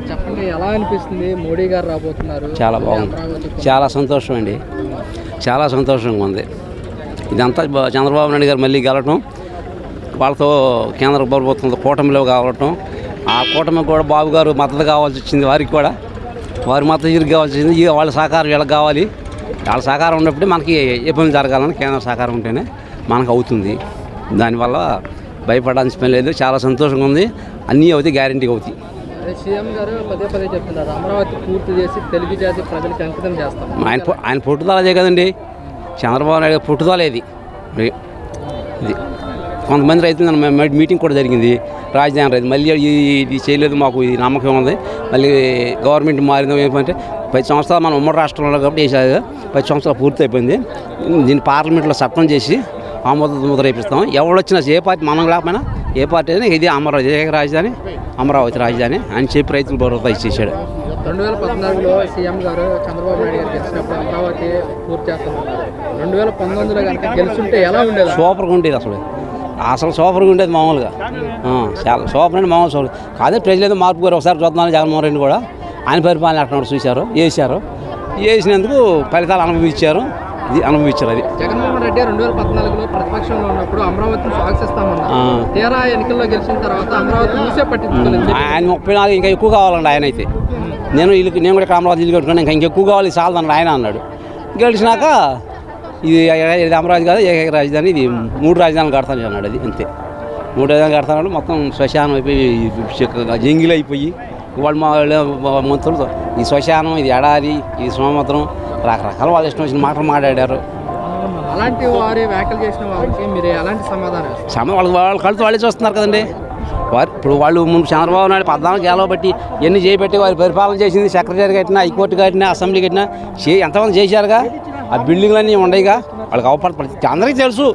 చెప్పండి, ఎలా అనిపిస్తుంది మోడీ గారు రాబోతున్నారు? చాలా బాగుంది, చాలా సంతోషం అండి, చాలా సంతోషంగా ఉంది. ఇదంతా చంద్రబాబు నాయుడు గారు మళ్ళీ గెలవటం, వాళ్ళతో కేంద్ర ప్రభుత్వంతో కూటమిలో కావటం, ఆ కూటమికి కూడా బాబు గారు మద్దతు కావాల్సి వచ్చింది, వారికి కూడా వారి మద్దతు తిరిగి కావాల్సి వచ్చింది. వాళ్ళ సహకారం వీళ్ళకి కావాలి, వాళ్ళ సహకారం ఉన్నప్పుడు మనకి ఏ పని జరగాలని కేంద్ర సహకారం ఉంటేనే మనకు అవుతుంది. దానివల్ల భయపడాల్సిన పని లేదు, చాలా సంతోషంగా ఉంది. అన్నీ అవుతాయి, గ్యారంటీగా అవుతాయి. సీఎం గారు పదే పదే చెప్తున్నారు అమరావతి పూర్తి చేసి తెలుగు జాతి ప్రజలకు అంకితం చేస్తాం. ఆయన పుట్టుదల అదే కదండి, చంద్రబాబు నాయుడు పుట్టుదల ఇది. కొంతమంది రైతులు మీటింగ్ కూడా జరిగింది, రాజధాని రైతు మళ్ళీ ఇది చేయలేదు, మాకు ఇది నమ్మకం ఉంది. మళ్ళీ గవర్నమెంట్ మారింది ఏమంటే 10 సంవత్సరాలు మనం ఉమ్మడి రాష్ట్రంలో కాబట్టి వేసారు, 10 సంవత్సరాలు పూర్తి అయిపోయింది. దీన్ని పార్లమెంట్లో చట్టం చేసి ముద్ర వేపిస్తాం. ఎవరు వచ్చినా ఏ పార్టీ మనం లేకపోయినా ఏ పార్టీ అయినా ఇది అమరావతి రాజధాని, అమరావతి రాజధాని అని చెప్పి రైతులు భరోసా ఇచ్చేసాడు. 2014లో సీఎం గారు చంద్రబాబు నాయుడు గారు గెలిచినప్పుడు అమరావతి పూర్తి చేస్తున్నారు. 2019లో కనుక గెలుచుంటే ఎలా ఉండేది? సూపర్గా ఉండేది, అసలు సూపర్గా ఉండేది మామూలుగా, చాలా సూపర్ అండి మామూలు సూపర్ కాదే. ప్రజలు మార్పు గారు ఒకసారి చూద్దామని జగన్మోహన్ రెడ్డి కూడా ఆయన పరిపాలన ఎక్కడ చూశారు, వేసినందుకు ఫలితాలు అనుభవించారు, ఇది అనుభవించారు. అది జగన్మోహన్ రెడ్డి 2014లో ప్రతిపక్షంలో ఉన్నప్పుడు అమరావతిని స్వాగతిస్తామన్నారు. తీరా ఎన్నికల్లో గెలిచిన తర్వాత అమరావతి మూసే పట్టించుకోలేదు. ఆయన 34 ఇంకా ఎక్కువ కావాలండి ఆయన అయితే. నేను కూడా ఇక్కడ అమరావతి ఇల్లు కట్టుకున్నాను, ఇంకా ఎక్కువ కావాలి చాలదన్నాడు ఆయన అన్నాడు. గెలిచినాక ఇది అమరావతి కాదు ఏకైక రాజధాని, ఇది 3 రాజధానులు కడతాను అన్నాడు. అది అంతే, 3 రాజధానులు కడతాడు. మొత్తం శ్మశానం అయిపోయి జంగిల్ అయిపోయి వాళ్ళు మా మంత్రులతో ఈ శ్మశానం, ఇది ఎడారి, ఇది సముద్రం, రకరకాల వాళ్ళు ఇష్టం వచ్చిన మాటలు మాట్లాడారు. అలాంటి వారి వ్యాఖ్యలు చేసిన వారికి మీరు ఎలాంటి సమాధానం? వాళ్ళ కళ్ళతో వాళ్ళే చూస్తున్నారు కదండి. ఇప్పుడు వాళ్ళు ముందు చంద్రబాబు నాయుడు 14 గెలవబట్టి ఎన్ని చేయబట్టి వారి పరిపాలన చేసింది. సెక్రటరీ కట్టినా, హైకోర్టు కట్టినా, అసెంబ్లీ కట్టినా ఎంతమంది చేశారుగా. ఆ బిల్డింగ్లన్నీ ఉండయిగా, వాళ్ళకి అవపడతాయి, అందరికీ తెలుసు.